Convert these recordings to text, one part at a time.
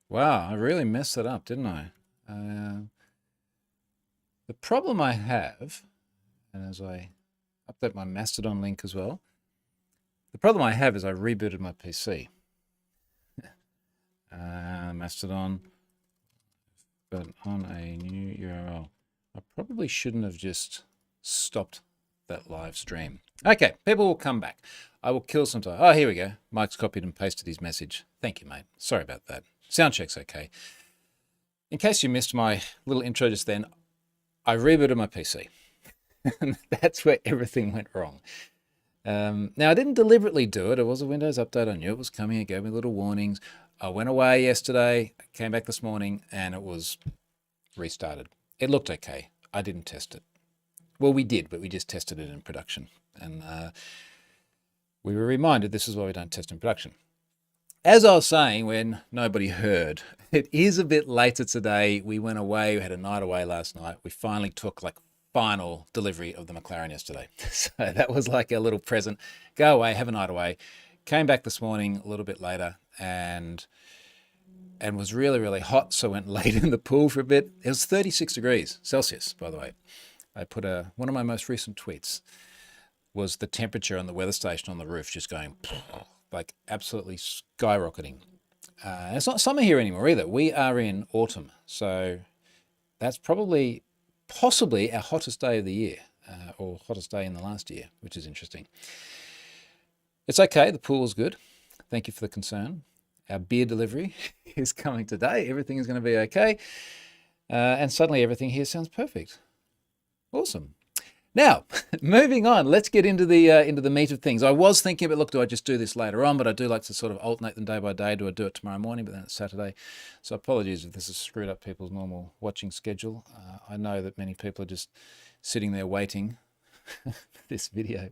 Wow, I really messed that up, didn't I? Uh, the problem I have, and as I update my Mastodon link as well, the problem I have is I rebooted my PC. Mastodon, but on a new URL. I probably shouldn't have just stopped that live stream. Okay, people will come back. I will kill some time. Oh, here we go. Mike's copied and pasted his message. Thank you, mate. Sorry about that. Sound check's okay. In case you missed my little intro just then, I rebooted my PC. That's where everything went wrong. Now, I didn't deliberately do it. It was a Windows update. I knew it was coming. It gave me little warnings. I went away yesterday, came back this morning, and it was restarted. It looked okay. I didn't test it. Well, we did, but we just tested it in production. And we were reminded this is why we don't test in production. As I was saying when nobody heard, it is a bit later today. We went away. We had a night away last night. We finally took final delivery of the McLaren yesterday. So that was like a little present. Go away, have a night away. Came back this morning a little bit later and was really, really hot. So went laid in the pool for a bit. It was 36 degrees Celsius, by the way. I put one of my most recent tweets was the temperature on the weather station on the roof just going like absolutely skyrocketing. It's not summer here anymore either. We are in autumn. So that's possibly our hottest day of the year, or hottest day in the last year, which is interesting. It's okay. The pool's good. Thank you for the concern. Our beer delivery is coming today. Everything is going to be okay. And suddenly everything here sounds perfect. Awesome. Now, moving on, let's get into the meat of things. I was thinking about, look, do I just do this later on? But I do like to sort of alternate them day by day. Do I do it tomorrow morning? But then it's Saturday. So apologies if this has screwed up people's normal watching schedule. I know that many people are just sitting there waiting for this video.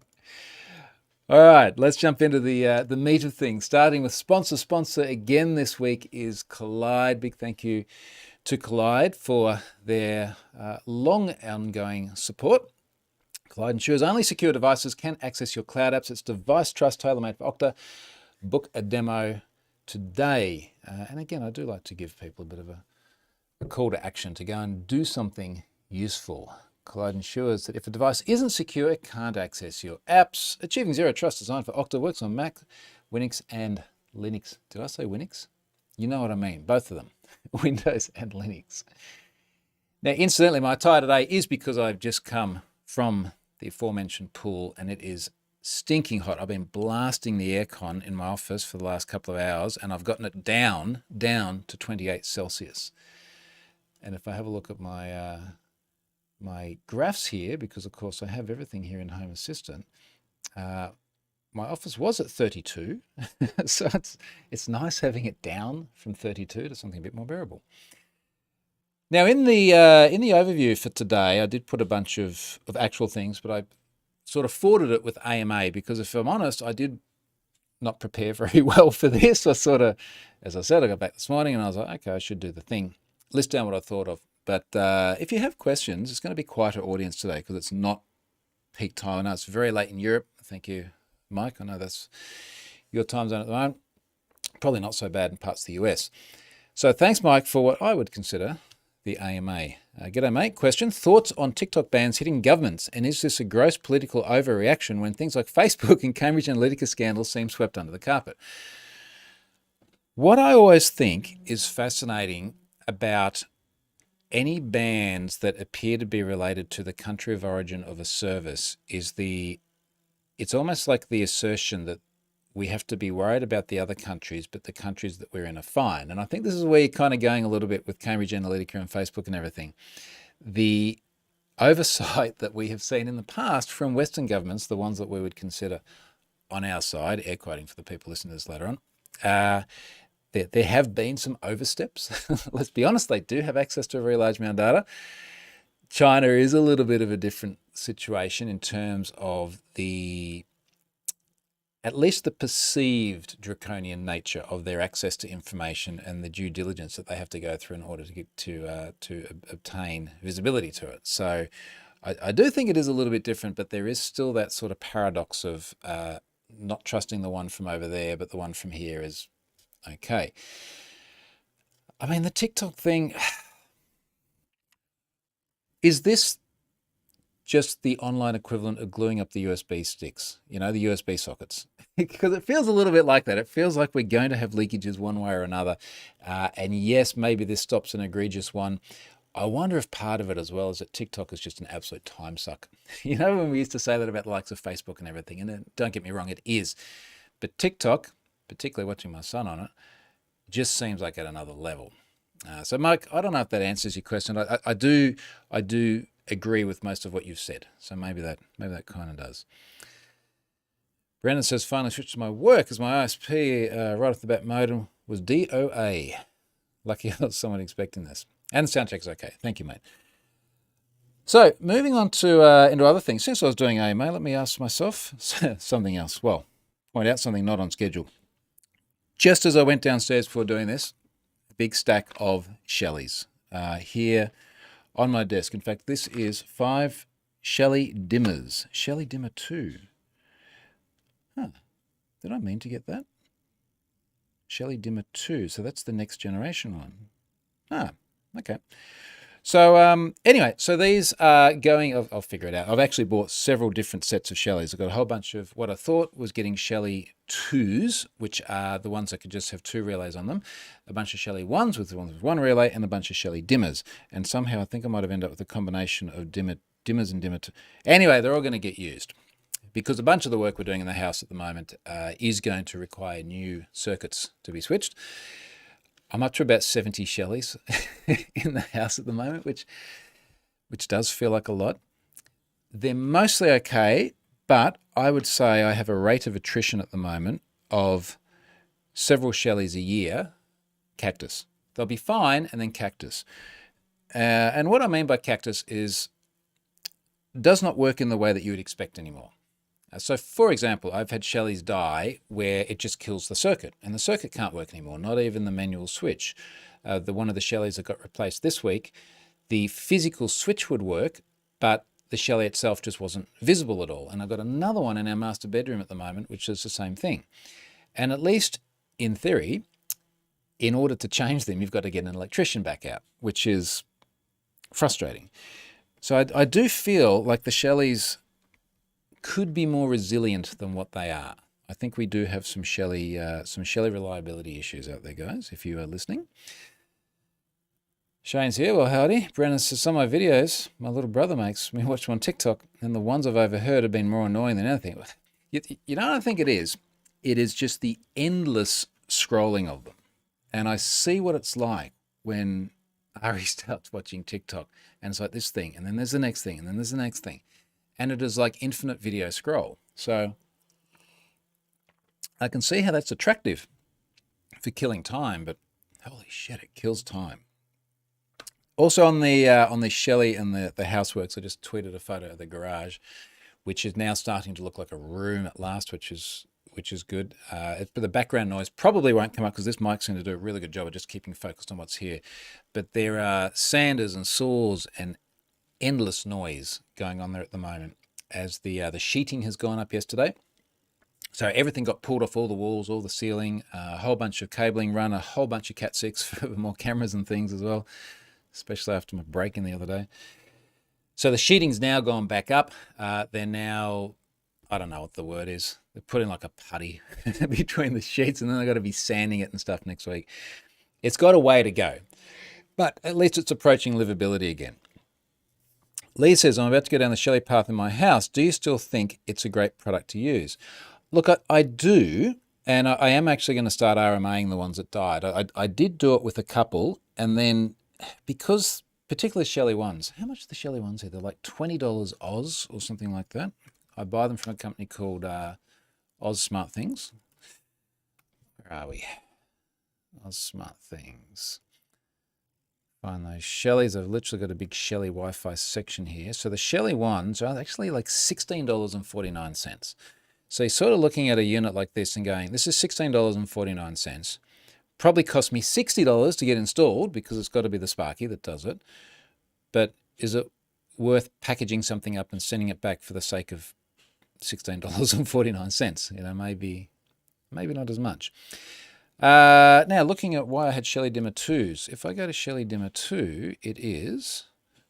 All right, let's jump into the meat of things, starting with sponsor. Sponsor again this week is Kolide. Big thank you to Kolide for their long ongoing support. Kolide ensures only secure devices can access your cloud apps. It's device trust tailor-made for Okta. Book a demo today. And again, I do like to give people a bit of a call to action to go and do something useful. Kolide ensures that if a device isn't secure, it can't access your apps. Achieving zero trust designed for Okta works on Mac, Windows, and Linux. Did I say Windows? You know what I mean, both of them, Windows and Linux. Now, incidentally, my attire today is because I've just come from the aforementioned pool and it is stinking hot. I've been blasting the aircon in my office for the last couple of hours and I've gotten it down to 28 Celsius. And if I have a look at my my graphs here, because of course I have everything here in Home Assistant, my office was at 32. So it's nice having it down from 32 to something a bit more bearable. Now, in the overview for today, I did put a bunch of actual things, but I sort of forwarded it with AMA because, if I'm honest, I did not prepare very well for this. I sort of, as I said, I got back this morning and I was like, okay, I should do the thing, list down what I thought of. But if you have questions, it's going to be quite an audience today because it's not peak time. I know it's very late in Europe. Thank you, Mike. I know that's your time zone at the moment. Probably not so bad in parts of the US. So thanks, Mike, for what I would consider the AMA. G'day, mate. Question: thoughts on TikTok bans hitting governments, and is this a gross political overreaction when things like Facebook and Cambridge Analytica scandals seem swept under the carpet? What I always think is fascinating about any bans that appear to be related to the country of origin of a service is it's almost like the assertion that we have to be worried about the other countries, but the countries that we're in are fine. And I think this is where you're kind of going a little bit with Cambridge Analytica and Facebook and everything. The oversight that we have seen in the past from Western governments, the ones that we would consider on our side, air quoting for the people listening to this later on, there have been some oversteps. Let's be honest, they do have access to a very large amount of data. China is a little bit of a different situation in terms of at least the perceived draconian nature of their access to information and the due diligence that they have to go through in order to get to obtain visibility to it. So I do think it is a little bit different, but there is still that sort of paradox of not trusting the one from over there, but the one from here is okay. I mean, the TikTok thing, is this just the online equivalent of gluing up the USB sticks, the USB sockets? Because it feels a little bit like that. It feels like we're going to have leakages one way or another. And yes, maybe this stops an egregious one. I wonder if part of it as well is that TikTok is just an absolute time suck. When we used to say that about the likes of Facebook and everything, and don't get me wrong, it is. But TikTok, particularly watching my son on it, just seems like at another level. So Mike, I don't know if that answers your question. I do agree with most of what you've said. So maybe that kind of does. Brandon says, finally switched to my work as my ISP right off the bat modem was DOA. Lucky I was someone expecting this. And the sound check's okay. Thank you, mate. So moving on to into other things. Since I was doing AMA, let me ask myself something else. Well, point out something not on schedule. Just as I went downstairs before doing this, a big stack of Shelleys here on my desk. In fact, this is 5 Shelly dimmers. Shelly dimmer 2. Huh. Did I mean to get that? Shelly dimmer 2. So that's the next generation one. Ah, okay. So anyway, so these are going, I'll figure it out. I've actually bought several different sets of Shelleys. I've got a whole bunch of what I thought was getting Shelly 2s, which are the ones that could just have 2 relays on them, a bunch of Shelly 1s with the ones with 1 relay, and a bunch of Shelly dimmers. And somehow I think I might have ended up with a combination of dimmers and dimmer 2. Anyway, they're all going to get used because a bunch of the work we're doing in the house at the moment is going to require new circuits to be switched. I'm up to about 70 Shelleys in the house at the moment, which does feel like a lot. They're mostly okay, but I would say I have a rate of attrition at the moment of several Shelleys a year, cactus. They'll be fine, and then cactus. And what I mean by cactus is does not work in the way that you would expect anymore. So, for example, I've had Shelleys die where it just kills the circuit, and the circuit can't work anymore, not even the manual switch. One of the Shelleys that got replaced this week, the physical switch would work, but the Shelley itself just wasn't visible at all. And I've got another one in our master bedroom at the moment, which is the same thing. And at least in theory, in order to change them, you've got to get an electrician back out, which is frustrating. So I do feel like the Shelleys could be more resilient than what they are. I think we do have some Shelly reliability issues out there, guys, if you are listening. Shane's here. Well, howdy. Brennan says, some of my videos my little brother makes me watch them on TikTok, and the ones I've overheard have been more annoying than anything. You know what I think it is? It is just the endless scrolling of them. And I see what it's like when Ari starts watching TikTok, and it's like this thing, and then there's the next thing, and then there's the next thing. And it is like infinite video scroll. So I can see how that's attractive for killing time, but holy shit, it kills time. Also on the Shelly and the Houseworks, I just tweeted a photo of the garage, which is now starting to look like a room at last, which is good. But the background noise probably won't come up because this mic's going to do a really good job of just keeping focused on what's here. But there are sanders and saws and endless noise going on there at the moment as the sheeting has gone up yesterday. So everything got pulled off all the walls, all the ceiling, a whole bunch of cabling run, a whole bunch of Cat6 for more cameras and things as well, especially after my break-in the other day. So the sheeting's now gone back up. They're now, I don't know what the word is. They're putting like a putty between the sheets, and then they've got to be sanding it and stuff next week. It's got a way to go, but at least it's approaching livability again. Lee says, I'm about to go down the Shelly path in my house. Do you still think it's a great product to use? Look, I do, and I am actually going to start RMAing the ones that died. I did do it with a couple, and then because particularly Shelly ones, how much are the Shelly ones here? They're like $20 Oz or something like that. I buy them from a company called Oz Smart Things. Where are we? Oz Smart Things. Find those Shelleys. I've literally got a big Shelly Wi-Fi section here. So the Shelly ones are actually like $16.49. So you're sort of looking at a unit like this and going, this is $16.49. Probably cost me $60 to get installed because it's got to be the Sparky that does it. But is it worth packaging something up and sending it back for the sake of $16.49? You know, maybe not as much. Now, looking at why I had Shelly Dimmer 2s. If I go to Shelly Dimmer 2, it is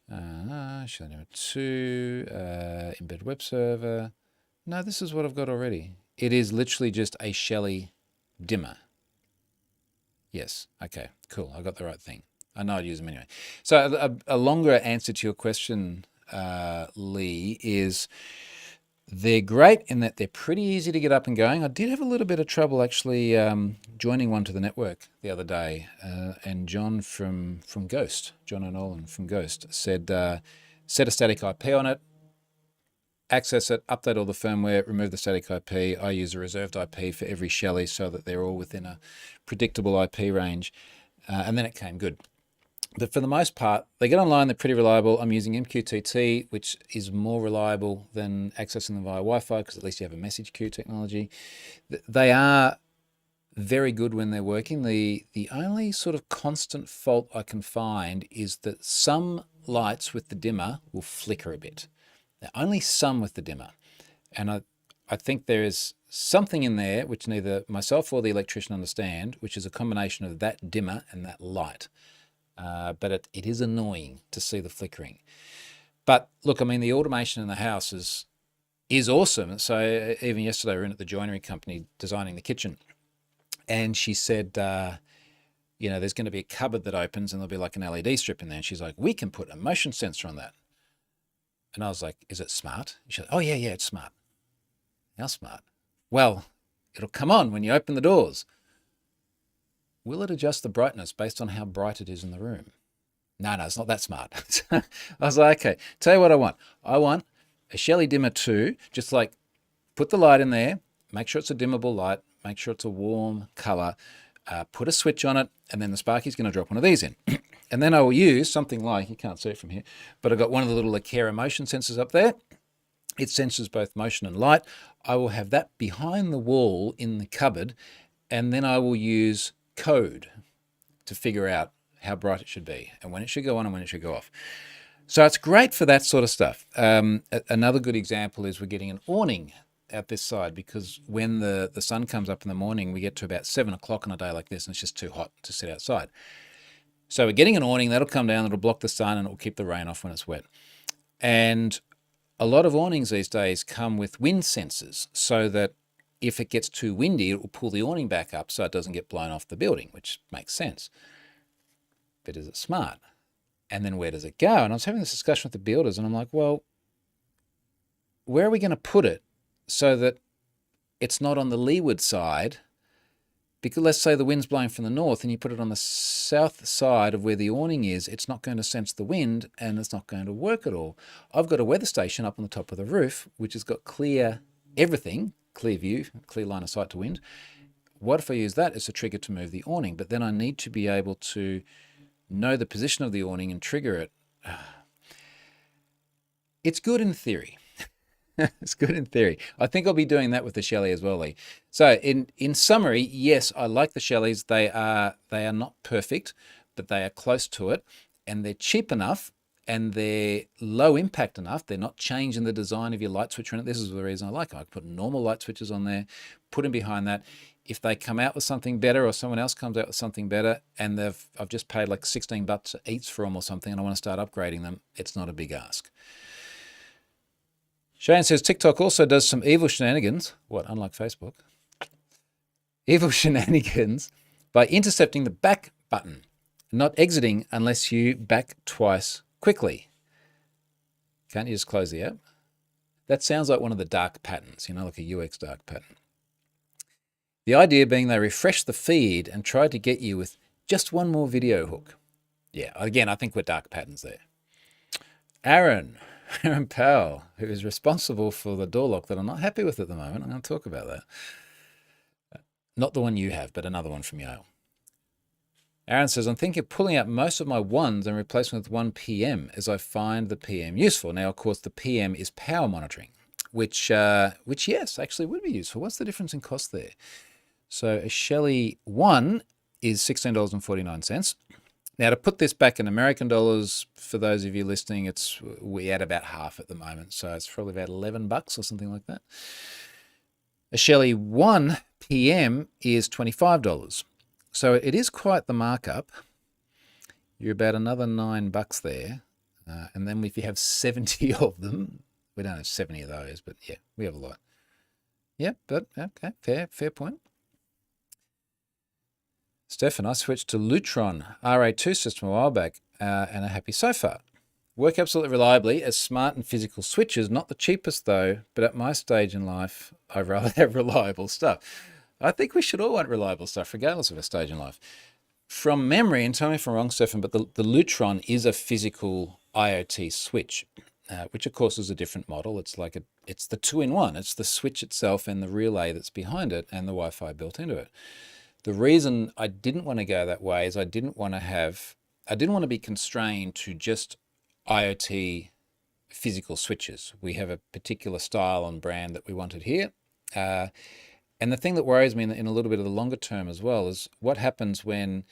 Shelly Dimmer 2, embed web server. No, this is what I've got already. It is literally just a Shelly Dimmer. Yes. Okay, cool. I got the right thing. I know I'd use them anyway. So a longer answer to your question, Lee, is they're great in that they're pretty easy to get up and going. I did have a little bit of trouble actually joining one to the network the other day, and John from Ghost, John O'Nolan from Ghost, said set a static IP on it, access it, update all the firmware, remove the static IP. I use a reserved IP for every Shelly so that they're all within a predictable IP range, and then it came good. But for the most part, they get online, they're pretty reliable. I'm using MQTT, which is more reliable than accessing them via Wi-Fi because at least you have a message queue technology. They are very good when they're working. The only sort of constant fault I can find is that some lights with the dimmer will flicker a bit. Now, only some with the dimmer. And I think there is something in there which neither myself or the electrician understand, which is a combination of that dimmer and that light. But it is annoying to see the flickering. But look, I mean, the automation in the house is awesome. So even yesterday we were in at the joinery company designing the kitchen, and she said, there's going to be a cupboard that opens and there'll be like an LED strip in there. And she's like, we can put a motion sensor on that. And I was like, is it smart? She said, oh yeah, it's smart. How smart? Well, it'll come on when you open the doors. Will it adjust the brightness based on how bright it is in the room? No, it's not that smart. I was like, okay, tell you what I want. I want a Shelly Dimmer 2, just like put the light in there, make sure it's a dimmable light, make sure it's a warm color, put a switch on it, and then the Sparky's going to drop one of these in. And then I will use something like, you can't see it from here, but I've got one of the little Akera motion sensors up there. It senses both motion and light. I will have that behind the wall in the cupboard, and then I will use code to figure out how bright it should be and when it should go on and when it should go off. So it's great for that sort of stuff. Another good example is we're getting an awning out this side because when the sun comes up in the morning, we get to about 7 o'clock on a day like this and it's just too hot to sit outside. So we're getting an awning, that'll come down, it'll block the sun and it'll keep the rain off when it's wet. And a lot of awnings these days come with wind sensors so that if it gets too windy, it will pull the awning back up so it doesn't get blown off the building, which makes sense. But is it smart? And then where does it go? And I was having this discussion with the builders and I'm like, well, where are we going to put it so that it's not on the leeward side? Because let's say the wind's blowing from the north and you put it on the south side of where the awning is, it's not going to sense the wind and it's not going to work at all. I've got a weather station up on the top of the roof, which has got clear everything, clear view, clear line of sight to wind. What if I use that as a trigger to move the awning? But then I need to be able to know the position of the awning and trigger it. It's good in theory. It's good in theory. I think I'll be doing that with the Shelly as well, Lee. So in summary, yes, I like the Shellys. They are not perfect, but they are close to it, and they're cheap enough and they're low impact enough. They're not changing the design of your light switcher in it. This is the reason I like them. I put normal light switches on there, put them behind that. If they come out with something better or someone else comes out with something better and I've just paid like $16 each for them or something and I want to start upgrading them, it's not a big ask. Shane says TikTok also does some evil shenanigans. What, unlike Facebook? Evil shenanigans by intercepting the back button, not exiting unless you back twice quickly. Can't you just close the app? That sounds like one of the dark patterns, like a UX dark pattern. The idea being they refresh the feed and try to get you with just one more video hook. Yeah, again, I think we're dark patterns there. Aaron Powell, who is responsible for the door lock that I'm not happy with at the moment. I'm going to talk about that. Not the one you have, but another one from Yale. Aaron says, I'm thinking of pulling out most of my ones and replacing with 1 PM as I find the PM useful. Now, of course, the PM is power monitoring, which yes, actually would be useful. What's the difference in cost there? So a Shelly 1 is $16.49. Now, to put this back in American dollars, for those of you listening, we add about half at the moment. So it's probably about $11 or something like that. A Shelly 1 PM is $25. So it is quite the markup. You're about another $9 there. And then if you have 70 of them, we don't have 70 of those, but yeah, we have a lot. Yep, but okay, fair point. Stefan, I switched to Lutron RA2 system a while back and are happy so far. Work absolutely reliably as smart and physical switches, not the cheapest though, but at my stage in life, I'd rather have reliable stuff. I think we should all want reliable stuff, regardless of our stage in life. From memory, and tell me if I'm wrong, Stefan, but the Lutron is a physical IoT switch, which of course is a different model. It's like it's the two-in-one. It's the switch itself and the relay that's behind it and the Wi-Fi built into it. The reason I didn't want to go that way is I didn't want to be constrained to just IoT physical switches. We have a particular style and brand that we wanted here. And the thing that worries me in a little bit of the longer term as well is what happens when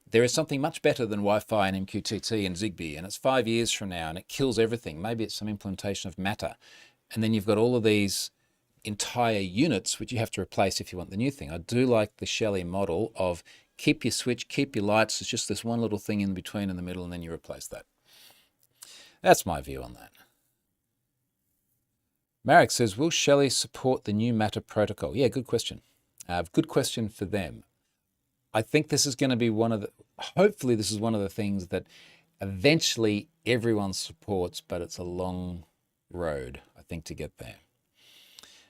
there is something much better than Wi-Fi and MQTT and Zigbee, and it's 5 years from now and it kills everything. Maybe it's some implementation of Matter. And then you've got all of these entire units which you have to replace if you want the new thing. I do like the Shelly model of keep your switch, keep your lights. It's just this one little thing in between in the middle, and then you replace that. That's my view on that. Marek says, will Shelly support the new Matter protocol? Yeah, good question. Good question for them. I think this is going to be hopefully this is one of the things that eventually everyone supports, but it's a long road, I think, to get there.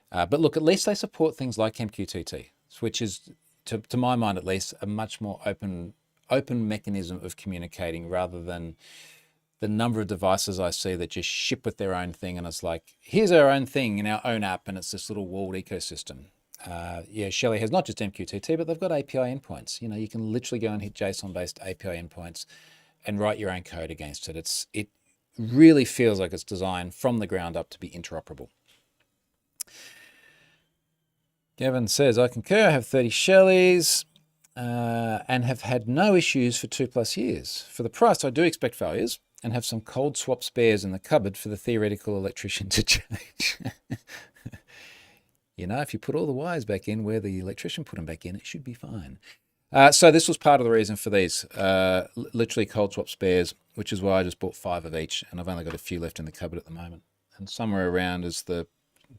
But look, at least they support things like MQTT, which is, to my mind at least, a much more open mechanism of communicating rather than the number of devices I see that just ship with their own thing, and it's like, here's our own thing in our own app, and it's this little walled ecosystem. Yeah, Shelly has not just MQTT, but they've got API endpoints. You know, you can literally go and hit JSON-based API endpoints and write your own code against it. It really feels like it's designed from the ground up to be interoperable. Gavin says, I concur, I have 30 Shellys and have had no issues for 2+ years. For the price, I do expect failures and have some cold swap spares in the cupboard for the theoretical electrician to change. You know, if you put all the wires back in where the electrician put them back in, it should be fine. So this was part of the reason for these, literally cold swap spares, which is why I just bought 5 of each, and I've only got a few left in the cupboard at the moment. And somewhere around is the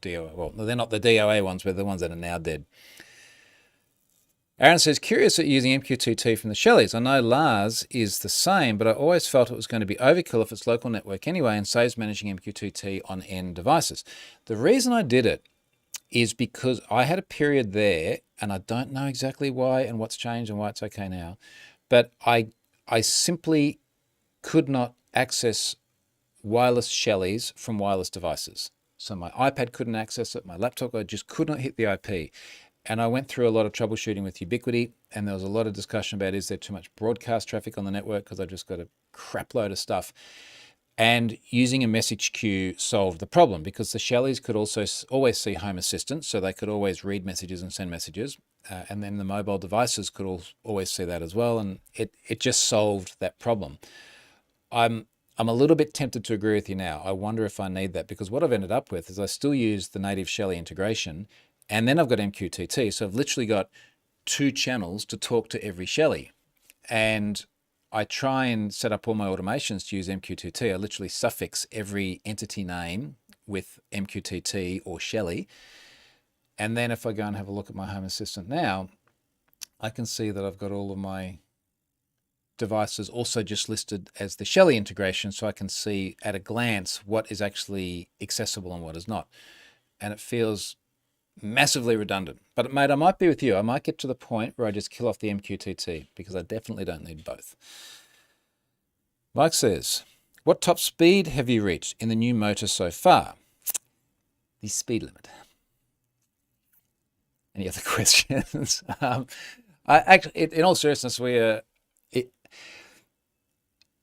DOA. Well, they're not the DOA ones, but the ones that are now dead. Aaron says, curious at using MQTT from the Shellys. I know Lars is the same, but I always felt it was going to be overkill if it's local network anyway and saves managing MQTT on end devices. The reason I did it is because I had a period there, and I don't know exactly why and what's changed and why it's okay now, but I simply could not access wireless Shellys from wireless devices. So my iPad couldn't access it, my laptop, I just could not hit the IP. And I went through a lot of troubleshooting with Ubiquiti, and there was a lot of discussion about, is there too much broadcast traffic on the network, because I just got a crap load of stuff. And using a message queue solved the problem, because the Shellys could also always see Home Assistant, so they could always read messages and send messages. And then the mobile devices could always see that as well, and it just solved that problem. I'm a little bit tempted to agree with you now. I wonder if I need that, because what I've ended up with is I still use the native Shelly integration, and then I've got MQTT. So I've literally got 2 channels to talk to every Shelly. And I try and set up all my automations to use MQTT. I literally suffix every entity name with MQTT or Shelly. And then if I go and have a look at my Home Assistant now, I can see that I've got all of my devices also just listed as the Shelly integration, so I can see at a glance what is actually accessible and what is not. And it feels massively redundant. But mate, I might be with you. I might get to the point where I just kill off the MQTT, because I definitely don't need both. Mike says, what top speed have you reached in the new motor so far? The speed limit. Any other questions? In all seriousness, it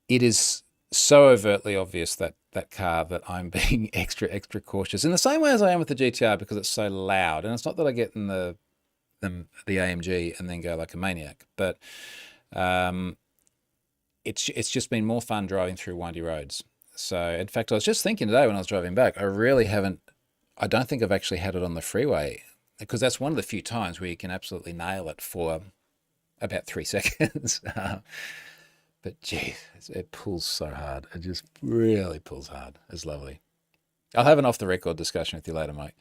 is so overtly obvious that car that I'm being extra cautious in the same way as I am with the GTR, because it's so loud. And it's not that I get in the AMG and then go like a maniac, but it's just been more fun driving through windy roads. So in fact, I was just thinking today when I was driving back, I don't think I've actually had it on the freeway, because that's one of the few times where you can absolutely nail it for about 3 seconds. But geez, it pulls so hard. It just really pulls hard. It's lovely. I'll have an off-the-record discussion with you later, Mike.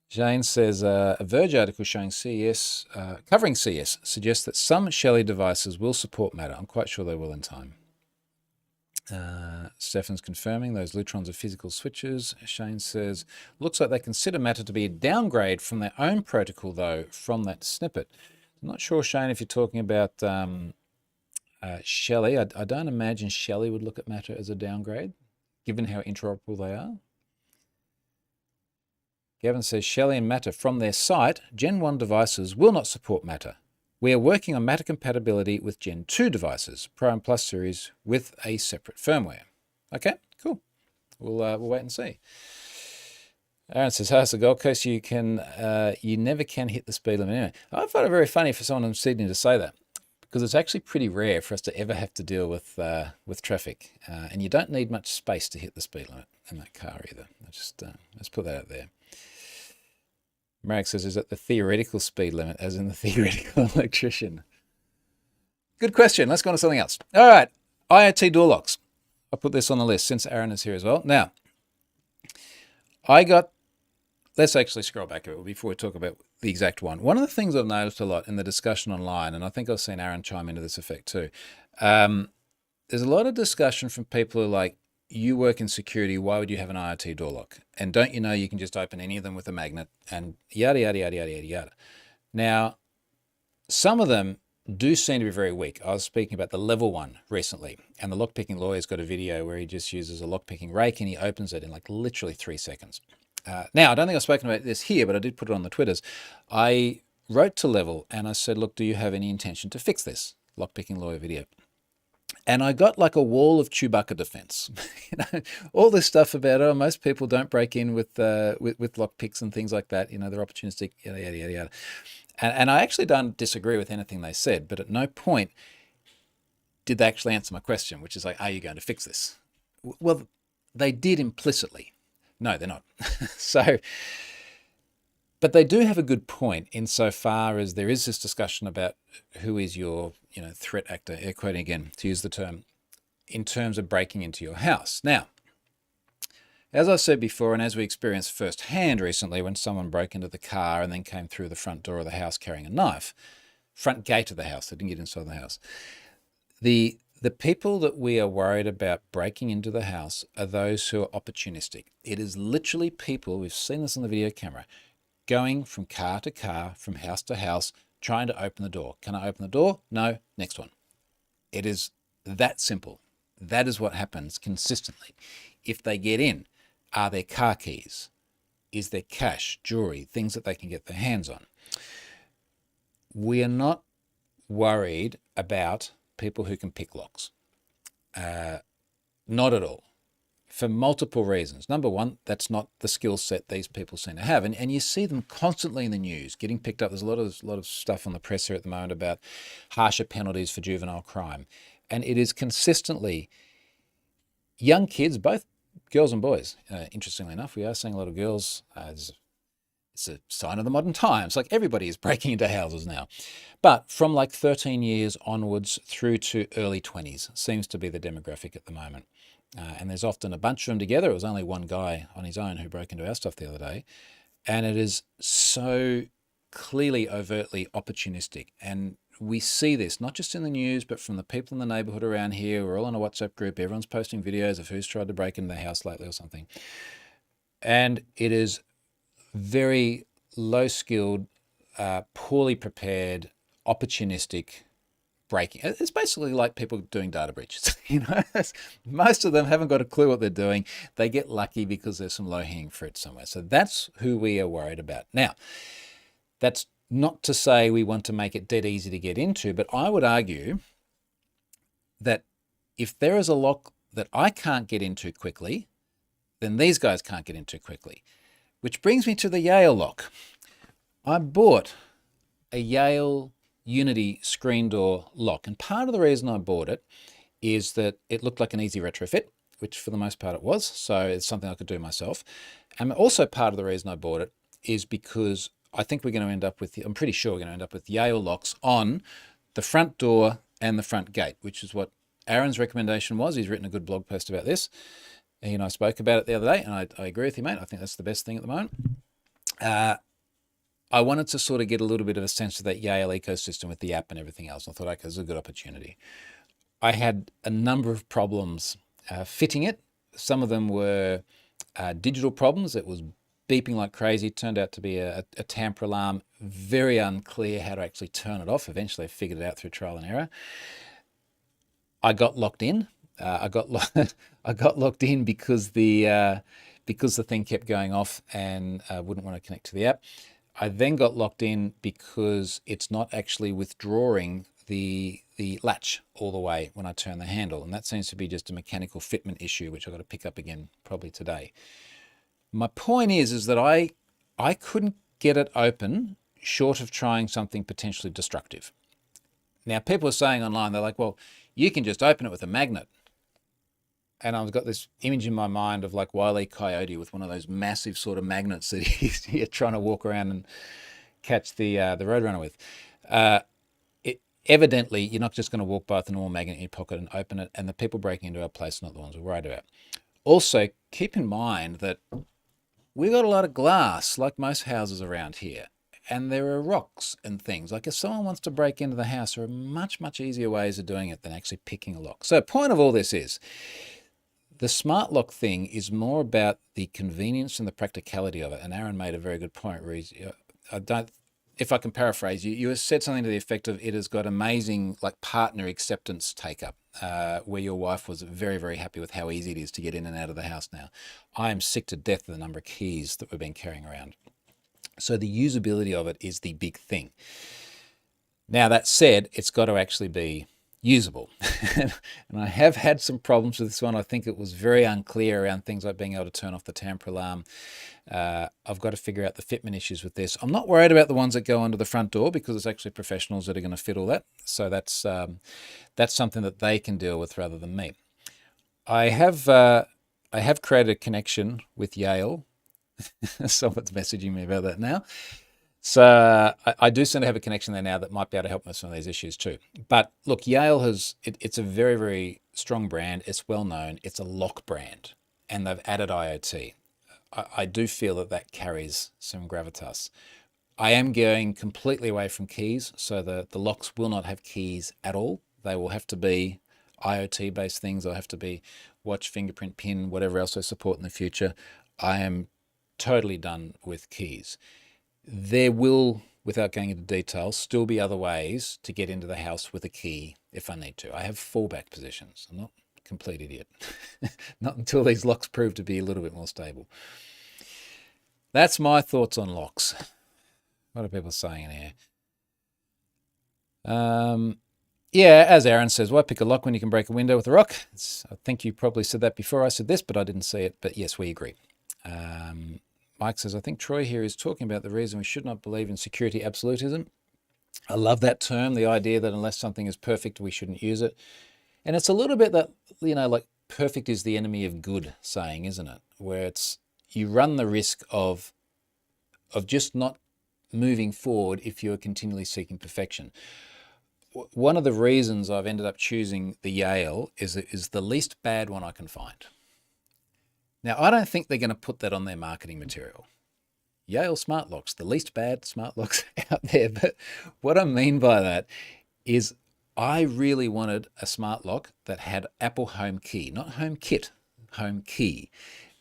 Jane says, a Verge article showing CES, covering CES, suggests that some Shelly devices will support Matter. I'm quite sure they will in time. Stefan's confirming those Lutrons are physical switches. Shane says, looks like they consider Matter to be a downgrade from their own protocol, though, from that snippet. I'm not sure, Shane, if you're talking about Shelly. I don't imagine Shelly would look at Matter as a downgrade, given how interoperable they are. Gavin says, Shelly and Matter from their site, Gen 1 devices will not support Matter. We are working on Matter compatibility with Gen 2 devices, Pro and Plus series, with a separate firmware. Okay, cool. We'll wait and see. Aaron says, "Hi, it's the Gold Coast. You never can hit the speed limit anyway." I find it very funny for someone in Sydney to say that, because it's actually pretty rare for us to ever have to deal with traffic, and you don't need much space to hit the speed limit in that car either. Let's put that out there. Marek says, is it the theoretical speed limit, as in the theoretical electrician? Good question. Let's go on to something else. All right, IoT door locks. I'll put this on the list since Aaron is here as well. Now, let's actually scroll back a bit before we talk about the exact one. One of the things I've noticed a lot in the discussion online, and I think I've seen Aaron chime into this effect too, there's a lot of discussion from people who are like, you work in security, why would you have an IoT door lock? And don't you know you can just open any of them with a magnet and yada, yada, yada, yada, yada, yada. Now, some of them do seem to be very weak. I was speaking about the level one recently, and the lockpicking lawyer's got a video where he just uses a lockpicking rake and he opens it in like literally 3 seconds. Now, I don't think I've spoken about this here, but I did put it on the Twitters. I wrote to Level and I said, look, do you have any intention to fix this lockpicking lawyer video? And I got like a wall of Chewbacca defense. All this stuff about, oh, most people don't break in with lockpicks and things like that. They're opportunistic, yada, yada, yada, yada. And I actually don't disagree with anything they said, but at no point did they actually answer my question, which is like, are you going to fix this? Well, they did implicitly. No, they're not. But they do have a good point insofar as there is this discussion about who is your, threat actor, air quoting again, to use the term, in terms of breaking into your house. Now, as I said before, and as we experienced firsthand recently when someone broke into the car and then came through the front door of the house carrying a knife, front gate of the house, they didn't get inside the house. The people that we are worried about breaking into the house are those who are opportunistic. It is literally people, we've seen this on the video camera, going from car to car, from house to house, trying to open the door. Can I open the door? No. Next one. It is that simple. That is what happens consistently. If they get in, are there car keys? Is there cash, jewelry, things that they can get their hands on? We are not worried about people who can pick locks. Not at all. For multiple reasons. Number one, that's not the skill set these people seem to have. And you see them constantly in the news getting picked up. There's a lot of stuff on the press here at the moment about harsher penalties for juvenile crime. And it is consistently young kids, both girls and boys. Interestingly enough, we are seeing a lot of girls. It's a sign of the modern times. Like everybody is breaking into houses now. But from like 13 years onwards through to early 20s seems to be the demographic at the moment. And there's often a bunch of them together. It was only one guy on his own who broke into our stuff the other day. And it is so clearly, overtly opportunistic. And we see this, not just in the news, but from the people in the neighborhood around here. We're all in a WhatsApp group. Everyone's posting videos of who's tried to break into their house lately or something. And it is very low-skilled, poorly prepared, opportunistic breaking. It's basically like people doing data breaches. Most of them haven't got a clue what they're doing. They get lucky because there's some low-hanging fruit somewhere. So that's who we are worried about. Now, that's not to say we want to make it dead easy to get into, but I would argue that if there is a lock that I can't get into quickly, then these guys can't get into quickly. Which brings me to the Yale lock. I bought a Yale Unity screen door lock. And part of the reason I bought it is that it looked like an easy retrofit, which for the most part it was. So it's something I could do myself. And also part of the reason I bought it is because I think we're going to end up with, I'm pretty sure we're going to end up with Yale locks on the front door and the front gate, which is what Aaron's recommendation was. He's written a good blog post about this. He and I spoke about it the other day, and I agree with you, mate. I think that's the best thing at the moment. I wanted to sort of get a little bit of a sense of that Yale ecosystem with the app and everything else. I thought, okay, this is a good opportunity. I had a number of problems fitting it. Some of them were digital problems. It was beeping like crazy. It turned out to be a tamper alarm. Very unclear how to actually turn it off. Eventually I figured it out through trial and error. I got locked in. I got locked in because the thing kept going off and wouldn't want to connect to the app. I then got locked in because it's not actually withdrawing the latch all the way when I turn the handle, and that seems to be just a mechanical fitment issue, which I've got to pick up again probably today. My point is that I couldn't get it open short of trying something potentially destructive. Now, people are saying online, they're like, well, you can just open it with a magnet. And I've got this image in my mind of like Wile E. Coyote with one of those massive sort of magnets that he's trying to walk around and catch the Roadrunner with. Evidently, you're not just going to walk by with a normal magnet in your pocket and open it, and the people breaking into our place are not the ones we're worried about. Also, keep in mind that we've got a lot of glass, like most houses around here, and there are rocks and things. Like if someone wants to break into the house, there are much, much easier ways of doing it than actually picking a lock. So the point of all this is, the smart lock thing is more about the convenience and the practicality of it. And Aaron made a very good point, Reece. If I can paraphrase, you said something to the effect of it has got amazing like partner acceptance take up, where your wife was very, very happy with how easy it is to get in and out of the house now. I am sick to death of the number of keys that we've been carrying around. So the usability of it is the big thing. Now, that said, it's got to actually be usable. And I have had some problems with this one. I think it was very unclear around things like being able to turn off the tamper alarm. I've got to figure out the fitment issues with this. I'm not worried about the ones that go onto the front door because it's actually professionals that are going to fit all that. So that's something that they can deal with rather than me. I have created a connection with Yale. Someone's messaging me about that now. So I do seem to have a connection there now that might be able to help with some of these issues too. But look, Yale it's a very, very strong brand. It's well known. It's a lock brand, and they've added IoT. I do feel that carries some gravitas. I am going completely away from keys, so the locks will not have keys at all. They will have to be IoT-based things. They'll have to be watch, fingerprint, pin, whatever else they support in the future. I am totally done with keys. There will, without going into detail, still be other ways to get into the house with a key if I need to. I have fallback positions. I'm not a complete idiot. Not until these locks prove to be a little bit more stable. That's my thoughts on locks. What are people saying in here? Yeah, as Aaron says, why pick a lock when you can break a window with a rock? I think you probably said that before I said this, but I didn't see it. But yes, we agree. Mike says, I think Troy here is talking about the reason we should not believe in security absolutism. I love that term, the idea that unless something is perfect, we shouldn't use it. And it's a little bit that, like perfect is the enemy of good saying, isn't it? Where it's, you run the risk of just not moving forward if you're continually seeking perfection. One of the reasons I've ended up choosing the Yale is the least bad one I can find. Now, I don't think they're going to put that on their marketing material. Yale smart locks, the least bad smart locks out there. But what I mean by that is I really wanted a smart lock that had Apple HomeKey, not HomeKit, HomeKey,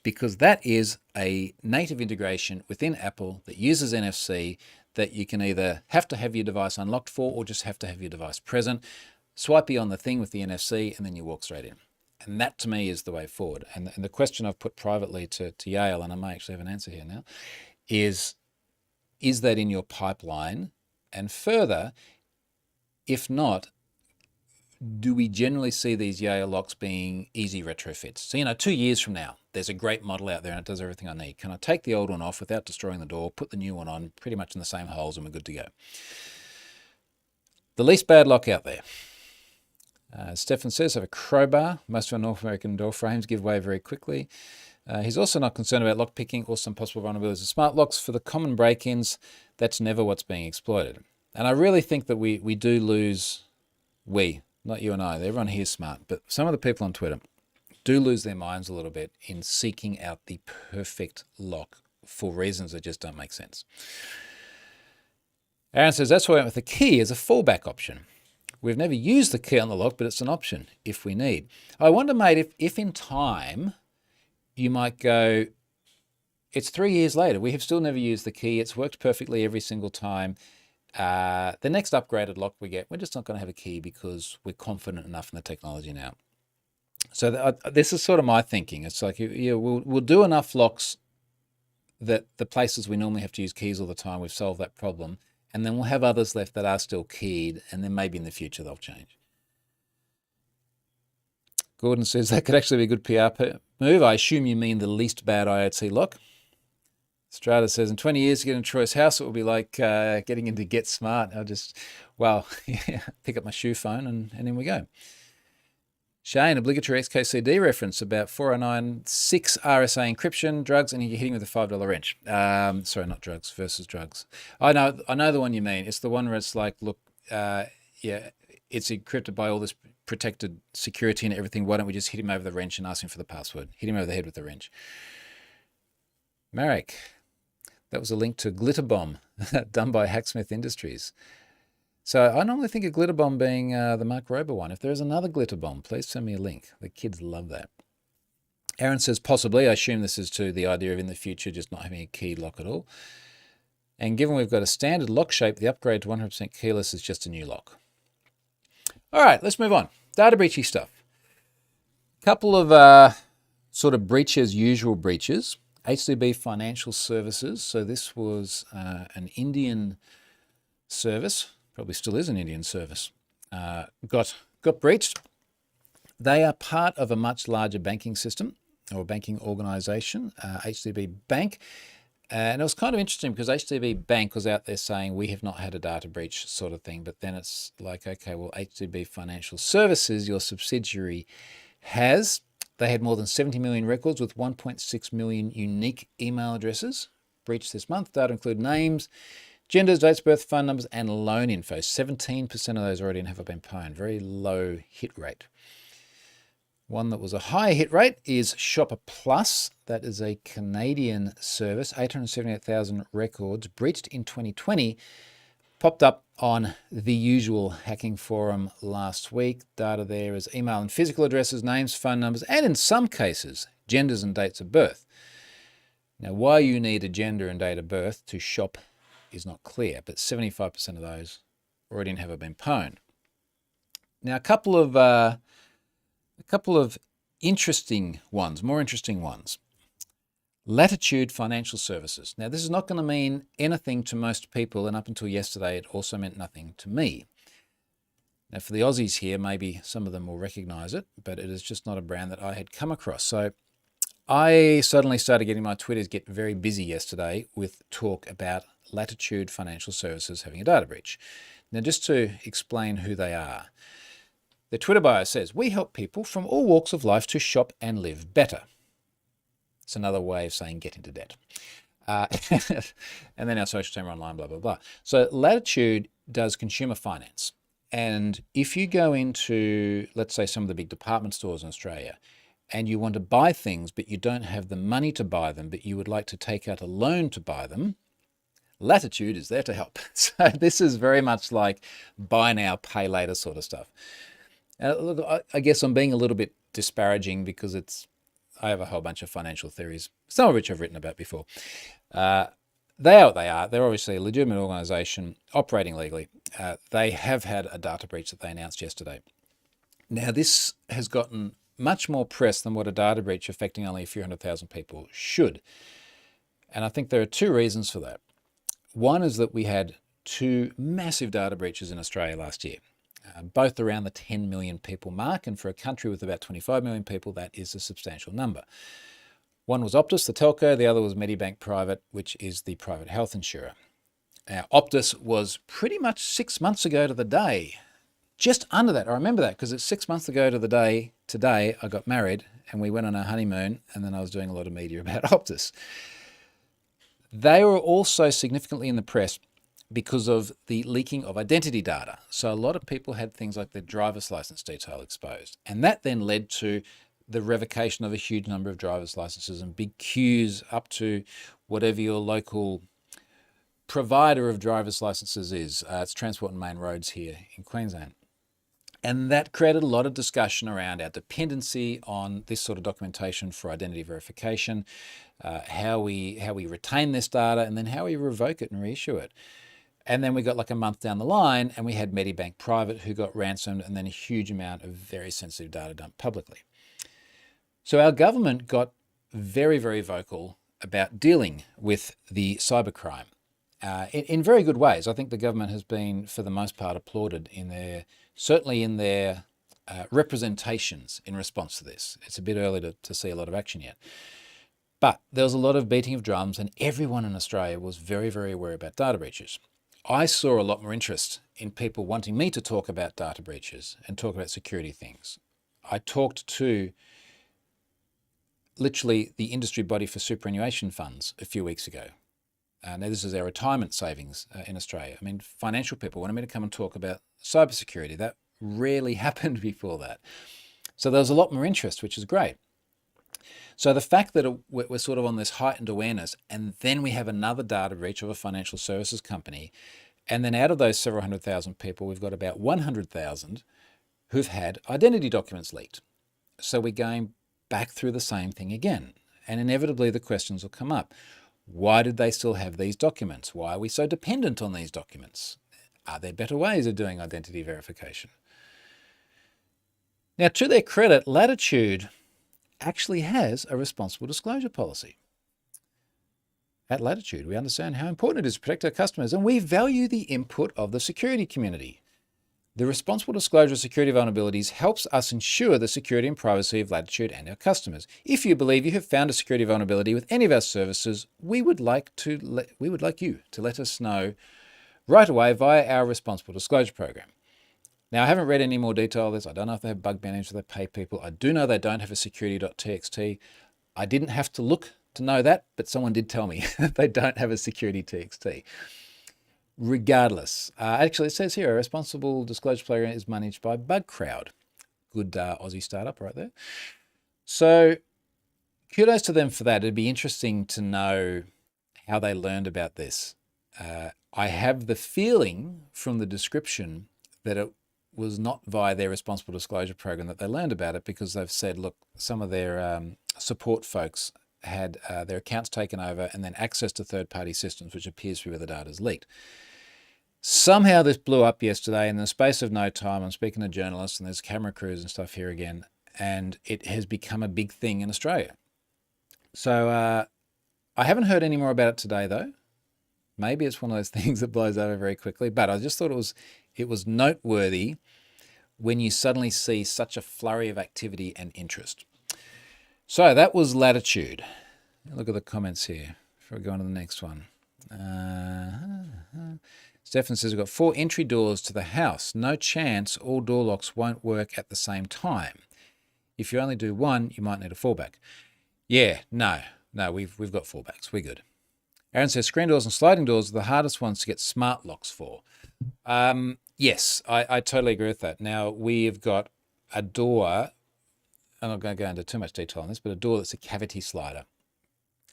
because that is a native integration within Apple that uses NFC that you can either have to have your device unlocked for or just have to have your device present. Swipe you on the thing with the NFC and then you walk straight in. And that to me is the way forward. And the question I've put privately to Yale, and I may actually have an answer here now, is that in your pipeline? And further, if not, do we generally see these Yale locks being easy retrofits? So, 2 years from now, there's a great model out there and it does everything I need. Can I take the old one off without destroying the door, put the new one on, pretty much in the same holes, and we're good to go? The least bad lock out there. Stefan says, I have a crowbar. Most of our North American door frames give way very quickly. He's also not concerned about lockpicking or some possible vulnerabilities of smart locks. For the common break-ins, that's never what's being exploited. And I really think that we do lose, not you and I, everyone here is smart, but some of the people on Twitter do lose their minds a little bit in seeking out the perfect lock for reasons that just don't make sense. Aaron says, that's why I went with the key as a fallback option. We've never used the key on the lock, but it's an option if we need. I wonder, mate, if in time you might go, it's 3 years later, we have still never used the key. It's worked perfectly every single time. The next upgraded lock we get, we're just not going to have a key because we're confident enough in the technology now. So this is sort of my thinking. It's like, we'll do enough locks that the places we normally have to use keys all the time, we've solved that problem. And then we'll have others left that are still keyed, and then maybe in the future they'll change. Gordon says that could actually be a good PR move. I assume you mean the least bad IoT lock. Strata says, in 20 years to get in Troy's house, it will be like getting into Get Smart. Pick up my shoe phone and in we go. Shane, obligatory XKCD reference about 4096 RSA encryption, drugs, and you're hitting with a $5 wrench. Sorry, not drugs versus drugs. I know the one you mean. It's the one where it's like, look, it's encrypted by all this protected security and everything. Why don't we just hit him over the wrench and ask him for the password? Hit him over the head with the wrench. Marek, that was a link to Glitter Bomb done by Hacksmith Industries. So I normally think of Glitter Bomb being the Mark Rober one. If there is another Glitter Bomb, please send me a link. The kids love that. Aaron says, possibly. I assume this is to the idea of in the future just not having a key lock at all. And given we've got a standard lock shape, the upgrade to 100% keyless is just a new lock. All right, let's move on. Data breachy stuff. Couple of sort of breaches, usual breaches. HDB Financial Services. So this was an Indian service. Probably still is an Indian service, got breached. They are part of a much larger banking system or banking organization, HDB Bank. And it was kind of interesting because HDB Bank was out there saying we have not had a data breach sort of thing. But then it's like, okay, well, HDB Financial Services, your subsidiary, has. They had more than 70 million records with 1.6 million unique email addresses breached this month. Data include names, genders, dates of birth, phone numbers, and loan info. 17% of those already have been pwned. Very low hit rate. One that was a higher hit rate is Shopper Plus. That is a Canadian service. 878,000 records breached in 2020. Popped up on the usual hacking forum last week. Data there is email and physical addresses, names, phone numbers, and in some cases, genders and dates of birth. Now, why you need a gender and date of birth to shop is not clear, but 75% of those already have been pwned. Now, a couple of interesting ones, more interesting ones. Latitude Financial Services. Now, this is not going to mean anything to most people, and up until yesterday, it also meant nothing to me. Now, for the Aussies here, maybe some of them will recognize it, but it is just not a brand that I had come across. So I suddenly started getting my Twitters get very busy yesterday with talk about Latitude Financial Services having a data breach. Now, just to explain who they are. Their Twitter bio says, we help people from all walks of life to shop and live better. It's another way of saying get into debt. And then our social team are online, blah, blah, blah. So Latitude does consumer finance. And if you go into, let's say, some of the big department stores in Australia, and you want to buy things, but you don't have the money to buy them, but you would like to take out a loan to buy them, Latitude is there to help. So this is very much like buy now, pay later sort of stuff. Look, I guess I'm being a little bit disparaging because I have a whole bunch of financial theories, some of which I've written about before. They are what they are. They're obviously a legitimate organization operating legally. They have had a data breach that they announced yesterday. Now, this has gotten much more press than what a data breach affecting only a few 100,000 people should. And I think there are two reasons for that. One is that we had two massive data breaches in Australia last year. Both around the 10 million people mark, and for a country with about 25 million people, that is a substantial number. One was Optus, the telco, the other was Medibank Private, which is the private health insurer. Now, Optus was pretty much 6 months ago to the day, just under that. I remember that because it's 6 months ago to the day today I got married, and we went on our honeymoon, and then I was doing a lot of media about Optus. They were also significantly in the press because of the leaking of identity data. So a lot of people had things like their driver's license detail exposed. And that then led to the revocation of a huge number of driver's licenses and big queues up to whatever your local provider of driver's licenses is. It's Transport and Main Roads here in Queensland. And that created a lot of discussion around our dependency on this sort of documentation for identity verification, how we retain this data, and then how we revoke it and reissue it. And then we got like a month down the line and we had Medibank Private who got ransomed, and then a huge amount of very sensitive data dumped publicly. So our government got very, very vocal about dealing with the cybercrime in very good ways. I think the government has been, for the most part, applauded certainly in their representations in response to this. It's a bit early to see a lot of action yet. But there was a lot of beating of drums, and everyone in Australia was very, very aware about data breaches. I saw a lot more interest in people wanting me to talk about data breaches and talk about security things. I talked to literally the industry body for superannuation funds a few weeks ago. Now, this is our retirement savings in Australia. I mean, financial people wanted me to come and talk about cybersecurity. That rarely happened before that. So there was a lot more interest, which is great. So the fact that we're sort of on this heightened awareness, and then we have another data breach of a financial services company, and then out of those several 100,000 people, we've got about 100,000 who've had identity documents leaked. So we're going back through the same thing again. And inevitably the questions will come up. Why did they still have these documents? Why are we so dependent on these documents? Are there better ways of doing identity verification? Now, to their credit, Latitude actually has a responsible disclosure policy. At Latitude, we understand how important it is to protect our customers, and we value the input of the security community. The responsible disclosure of security vulnerabilities helps us ensure the security and privacy of Latitude and our customers. If you believe you have found a security vulnerability with any of our services, we would like you to let us know right away via our responsible disclosure program. Now, I haven't read any more detail of this. I don't know if they have bug management, or they pay people. I do know they don't have a security.txt. I didn't have to look to know that, but someone did tell me that they don't have a security.txt. Regardless, actually it says here, a responsible disclosure program is managed by BugCrowd. Good Aussie startup right there. So kudos to them for that. It'd be interesting to know how they learned about this. I have the feeling from the description that it was not via their responsible disclosure program that they learned about it, because they've said, look, some of their support folks had their accounts taken over and then access to third-party systems, which appears to be where the data is leaked. Somehow this blew up yesterday in the space of no time. I'm speaking to journalists and there's camera crews and stuff here again, and it has become a big thing in Australia. So I haven't heard any more about it today though. Maybe it's one of those things that blows over very quickly, but I just thought it was noteworthy when you suddenly see such a flurry of activity and interest. So that was Latitude. Look at the comments here before we go on to the next one. Stefan says, we've got 4 entry doors to the house. No chance all door locks won't work at the same time. If you only do one, you might need a fallback. Yeah, no, we've got fallbacks. We're good. Aaron says, screen doors and sliding doors are the hardest ones to get smart locks for. Yes, I totally agree with that. Now, we've got a door, I'm not going to go into too much detail on this, but a door that's a cavity slider.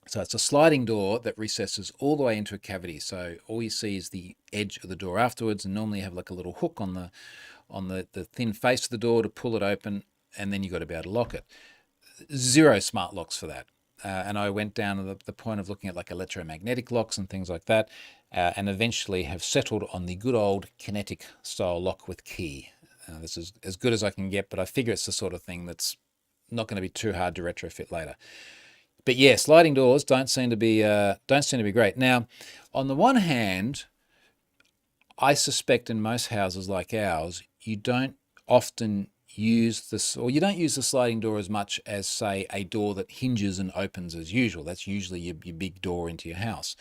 So it's a sliding door that recesses all the way into a cavity. So all you see is the edge of the door afterwards, and normally you have like a little hook on the thin face of the door to pull it open, and then you've got to be able to lock it. Zero smart locks for that. And I went down to the point of looking at like electromagnetic locks and things like that, and eventually have settled on the good old kinetic style lock with key. This is as good as I can get, but I figure it's the sort of thing that's not going to be too hard to retrofit later. But yeah, sliding doors don't seem to be great. Now, on the one hand, I suspect in most houses like ours, you don't often use this, or you don't use the sliding door as much as, say, a door that hinges and opens as usual. That's usually your big door into your house.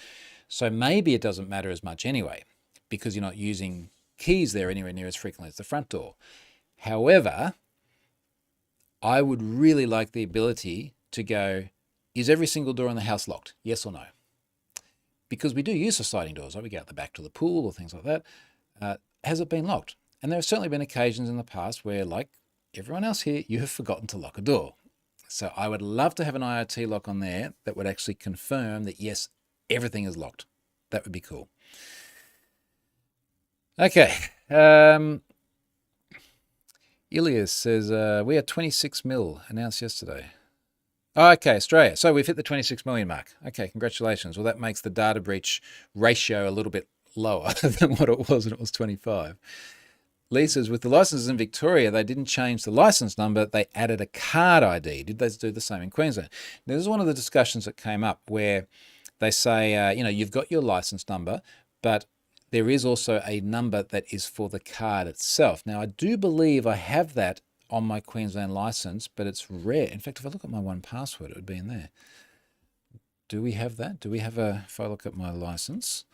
So maybe it doesn't matter as much anyway, because you're not using keys there anywhere near as frequently as the front door. However, I would really like the ability to go, is every single door in the house locked? Yes or no? Because we do use the sliding doors, right? We go out the back to the pool or things like that. Has it been locked? And there have certainly been occasions in the past where, like everyone else here, you have forgotten to lock a door. So I would love to have an IoT lock on there that would actually confirm that, yes, everything is locked. That would be cool. Okay. Ilias says, we are 26 mil announced yesterday. Oh, okay, Australia. So we've hit the 26 million mark. Okay, congratulations. Well, that makes the data breach ratio a little bit lower than what it was when it was 25. Lee says, with the licenses in Victoria, they didn't change the license number. They added a card ID. Did they do the same in Queensland? Now, this is one of the discussions that came up where they say, you've got your license number, but there is also a number that is for the card itself. Now, I do believe I have that on my Queensland license, but it's rare. In fact, if I look at my 1Password, it would be in there. Do we have that? Do we have if I look at my license,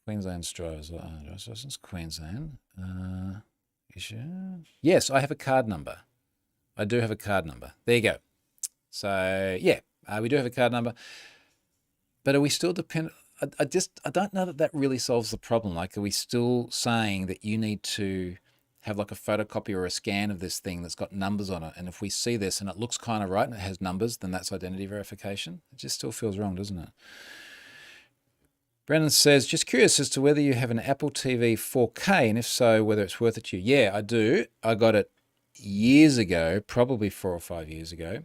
Queensland driver's license, Queensland, yes, I have a card number. I do have a card number. There you go. So yeah, we do have a card number, but are we still dependent? I don't know that really solves the problem. Like, are we still saying that you need to have like a photocopy or a scan of this thing that's got numbers on it? And if we see this and it looks kind of right and it has numbers, then that's identity verification. It just still feels wrong, doesn't it? Brennan says, just curious as to whether you have an Apple TV 4K, and if so, whether it's worth it to you. Yeah, I do. I got it years ago, probably 4 or 5 years ago.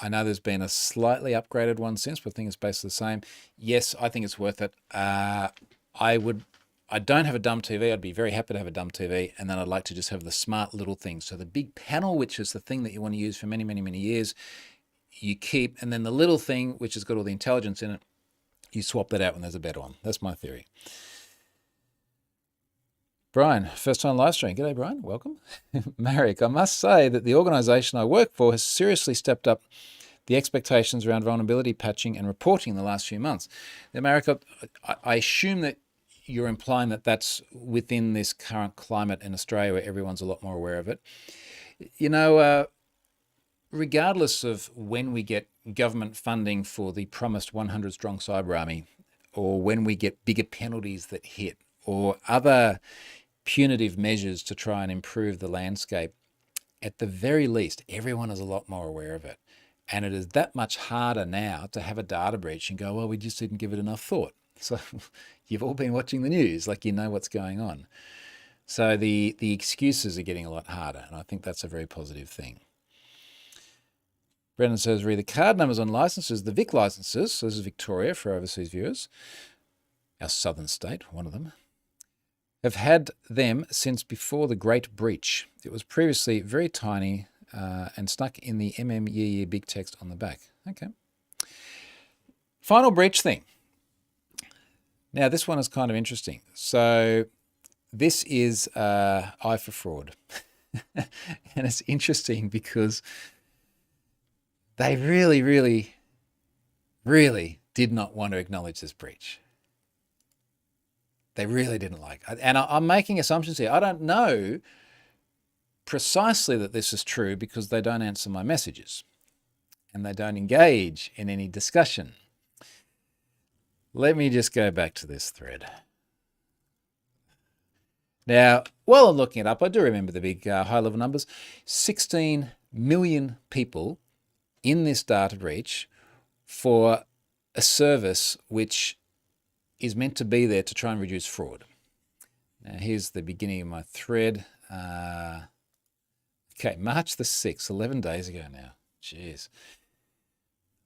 I know there's been a slightly upgraded one since, but I think it's basically the same. Yes, I think it's worth it. I don't have a dumb TV. I'd be very happy to have a dumb TV. And then I'd like to just have the smart little things. So the big panel, which is the thing that you want to use for many, many, many years, you keep. And then the little thing, which has got all the intelligence in it, you swap that out when there's a better one. That's my theory. Brian, first time live stream. G'day, Brian. Welcome. Marek, I must say that the organisation I work for has seriously stepped up the expectations around vulnerability patching and reporting in the last few months. Now, Marek, I assume that you're implying that that's within this current climate in Australia where everyone's a lot more aware of it. Regardless of when we get government funding for the promised 100-strong cyber army, or when we get bigger penalties that hit, or other punitive measures to try and improve the landscape, at the very least, everyone is a lot more aware of it. And it is that much harder now to have a data breach and go, well, we just didn't give it enough thought. So you've all been watching the news, like you know what's going on. So the excuses are getting a lot harder, and I think that's a very positive thing. Brendan says, read the card numbers on licenses, the Vic licenses, so this is Victoria for overseas viewers, our southern state, one of them, have had them since before the Great Breach. It was previously very tiny and stuck in the MMYE big text on the back. Okay. Final breach thing. Now, this one is kind of interesting. So this is Eye for Fraud. And it's interesting because they really, really, really did not want to acknowledge this breach. They really didn't like it. And I'm making assumptions here. I don't know precisely that this is true because they don't answer my messages and they don't engage in any discussion. Let me just go back to this thread. Now, while I'm looking it up, I do remember the big high-level numbers. 16 million people in this data breach for a service which is meant to be there to try and reduce fraud. Now, here's the beginning of my thread. Okay, March the 6th, 11 days ago now. Jeez.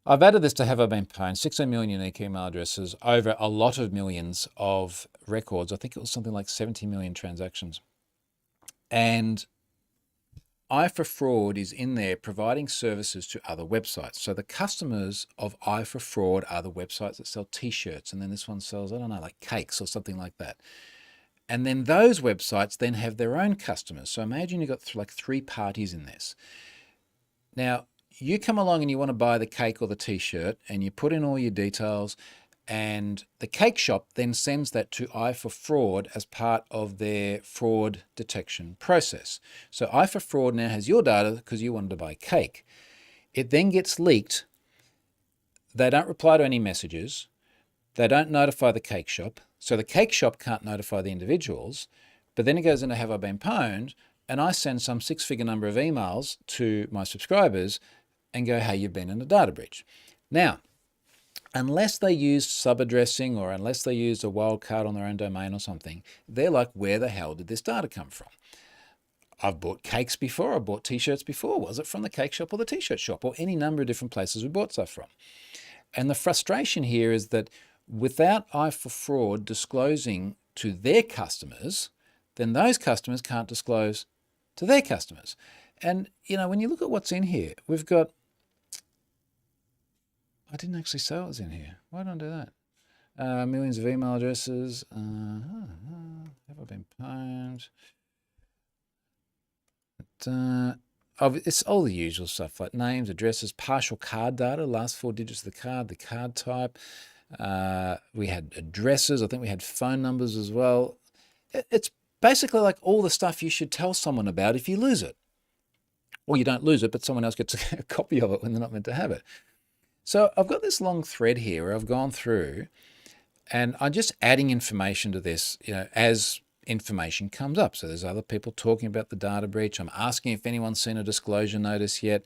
I've added this to Have I Been Pwned, 16 million unique email addresses, over a lot of millions of records. I think it was something like 70 million transactions. And Eye for Fraud is in there providing services to other websites. So the customers of Eye for Fraud are the websites that sell t-shirts. And then this one sells, I don't know, like cakes or something like that. And then those websites then have their own customers. So imagine you've got like 3 parties in this. Now, you come along and you want to buy the cake or the t-shirt and you put in all your details And the cake shop then sends that to i4Fraud as part of their fraud detection process. So i4Fraud now has your data because you wanted to buy cake. It then gets leaked. They don't reply to any messages. They don't notify the cake shop. So the cake shop can't notify the individuals. But then it goes into Have I Been Pwned? And I send some six-figure number of emails to my subscribers and go, hey, you've been in a data breach. Now, unless they used sub-addressing or unless they used a wildcard on their own domain or something, they're like, where the hell did this data come from? I've bought cakes before. I've bought T-shirts before. Was it from the cake shop or the T-shirt shop or any number of different places we bought stuff from? And the frustration here is that without i4Fraud disclosing to their customers, then those customers can't disclose to their customers. And, you know, when you look at what's in here, we've got, I didn't actually say what was in here. Why don't I do that? Millions of email addresses. Have I been pwned? It's all the usual stuff like names, addresses, partial card data, last four digits of the card type. We had addresses. I think we had phone numbers as well. It's basically like all the stuff you should tell someone about if you lose it. Or you don't lose it, but someone else gets a copy of it when they're not meant to have it. So I've got this long thread here where I've gone through and I'm just adding information to this, you know, as information comes up. So there's other people talking about the data breach. I'm asking if anyone's seen a disclosure notice yet.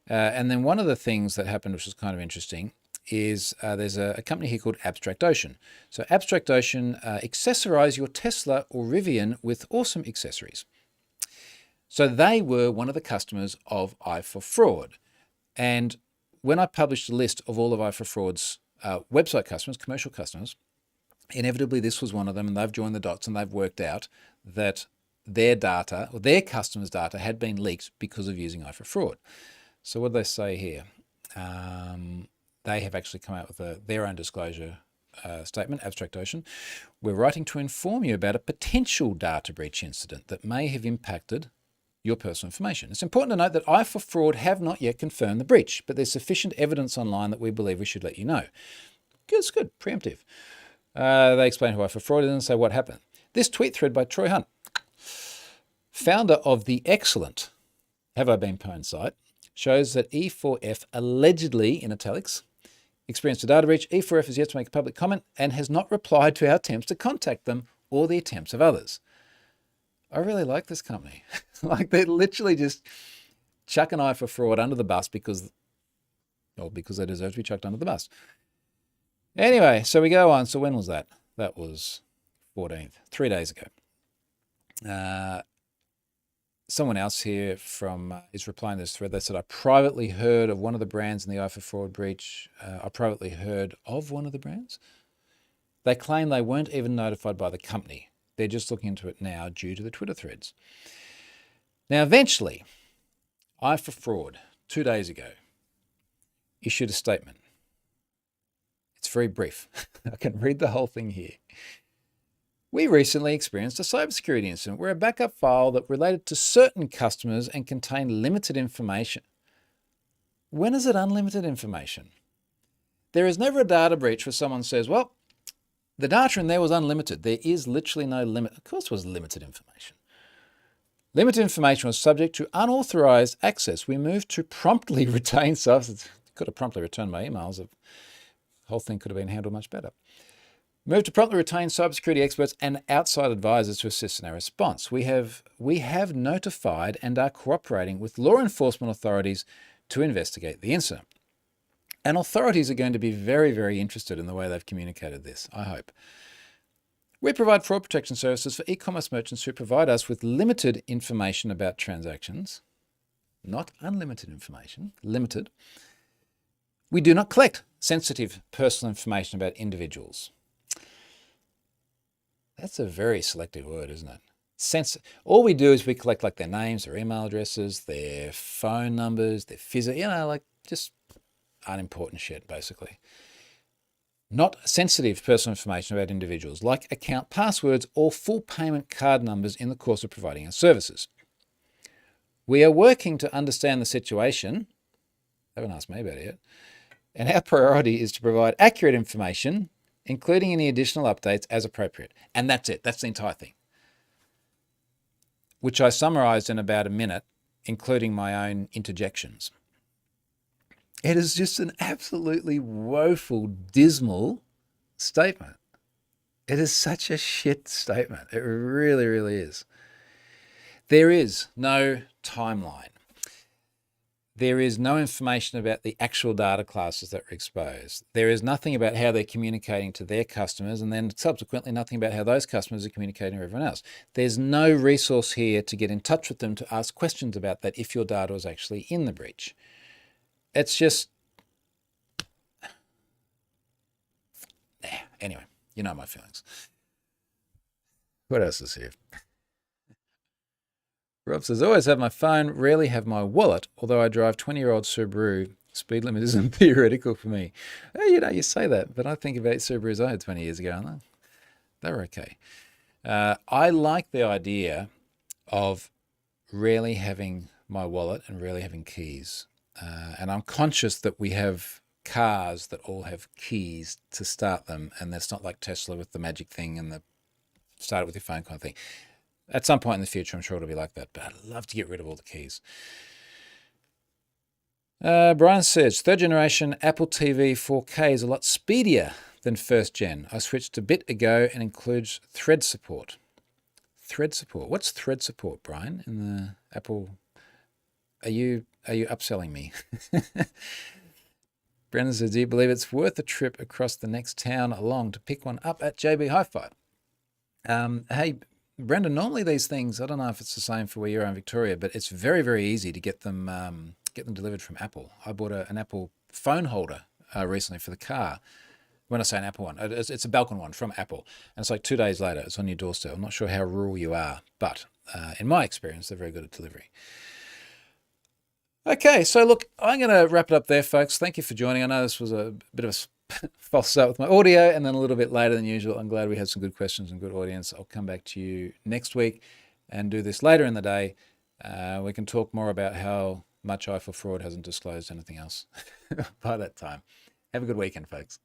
And then one of the things that happened, which was kind of interesting, is there's a company here called Abstract Ocean. So Abstract Ocean accessorize your Tesla or Rivian with awesome accessories. So they were one of the customers of i4Fraud. And when I published a list of all of i4Fraud's website customers, commercial customers, inevitably this was one of them, and they've joined the dots and they've worked out that their data, or their customers' data, had been leaked because of using i4Fraud. So what do they say here? They have actually come out with their own disclosure statement, Abstract Ocean. We're writing to inform you about a potential data breach incident that may have impacted your personal information. It's important to note that i4Fraud have not yet confirmed the breach, but there's sufficient evidence online that we believe we should let you know. It's good, preemptive. They explain who i4Fraud is and say what happened. This tweet thread by Troy Hunt, founder of the excellent Have I Been Pwned site, shows that E4F allegedly, in italics, experienced a data breach. E4F has yet to make a public comment and has not replied to our attempts to contact them or the attempts of others. I really like this company. Like they're literally just chucking i4Fraud under the bus because they deserve to be chucked under the bus. Anyway, so we go on. So when was that? That was 14th, 3 days ago. Someone else here is replying to this thread. They said, I privately heard of one of the brands in the i4Fraud breach. I privately heard of one of the brands. They claim they weren't even notified by the company. They're just looking into it now due to the Twitter threads. Now, eventually, i4Fraud, 2 days ago, issued a statement. It's very brief. I can read the whole thing here. We recently experienced a cybersecurity incident where a backup file that related to certain customers and contained limited information. When is it unlimited information? There is never a data breach where someone says, well, the data in there was unlimited. There is literally no limit. Of course it was limited information. Limited information was subject to unauthorized access. We moved to promptly retain substance. Could have promptly returned my emails. The whole thing could have been handled much better. Moved to promptly retain cybersecurity experts and outside advisors to assist in our response. We have notified and are cooperating with law enforcement authorities to investigate the incident. And authorities are going to be very, very interested in the way they've communicated this, I hope. We provide fraud protection services for e-commerce merchants who provide us with limited information about transactions, not unlimited information, limited. We do not collect sensitive personal information about individuals. That's a very selective word, isn't it? All we do is we collect like their names, their email addresses, their phone numbers, their like just unimportant shit, basically. Not sensitive personal information about individuals, like account passwords or full payment card numbers in the course of providing our services. We are working to understand the situation. They haven't asked me about it yet. And our priority is to provide accurate information including any additional updates as appropriate. And that's it. That's the entire thing, which I summarized in about a minute, including my own interjections. It is just an absolutely woeful, dismal statement. It is such a shit statement. It really, really is. There is no timeline. There is no information about the actual data classes that were exposed. There is nothing about how they're communicating to their customers, and then subsequently nothing about how those customers are communicating to everyone else. There's no resource here to get in touch with them to ask questions about that if your data was actually in the breach. It's just... Anyway, you know my feelings. What else is here? Rob says, always have my phone, rarely have my wallet, although I drive 20-year-old Subaru. Speed limit isn't theoretical for me. You say that, but I think about Subarus I had 20 years ago, and they were okay. I like the idea of rarely having my wallet and rarely having keys. And I'm conscious that we have cars that all have keys to start them, and that's not like Tesla with the magic thing and the start it with your phone kind of thing. At some point in the future, I'm sure it'll be like that, but I'd love to get rid of all the keys. Brian says, third generation Apple TV 4K is a lot speedier than first gen. I switched a bit ago and includes thread support. Thread support. What's thread support, Brian, in the Apple? Are you upselling me? Brendan says, do you believe it's worth a trip across the next town along to pick one up at JB Hi-Fi? Hey, Brendan, normally these things, I don't know if it's the same for where you're in Victoria, but it's very, very easy to get them delivered from Apple. I bought an Apple phone holder recently for the car. When I say an Apple one, it's a Belkin one from Apple. And it's like 2 days later, it's on your doorstep. I'm not sure how rural you are, but in my experience, they're very good at delivery. Okay, so look, I'm going to wrap it up there, folks. Thank you for joining. I know this was a bit of a false start with my audio and then a little bit later than usual. I'm glad we had some good questions and good audience. I'll come back to you next week and do this later in the day. We can talk more about how much I4Fraud hasn't disclosed anything else by that time. Have a good weekend, folks.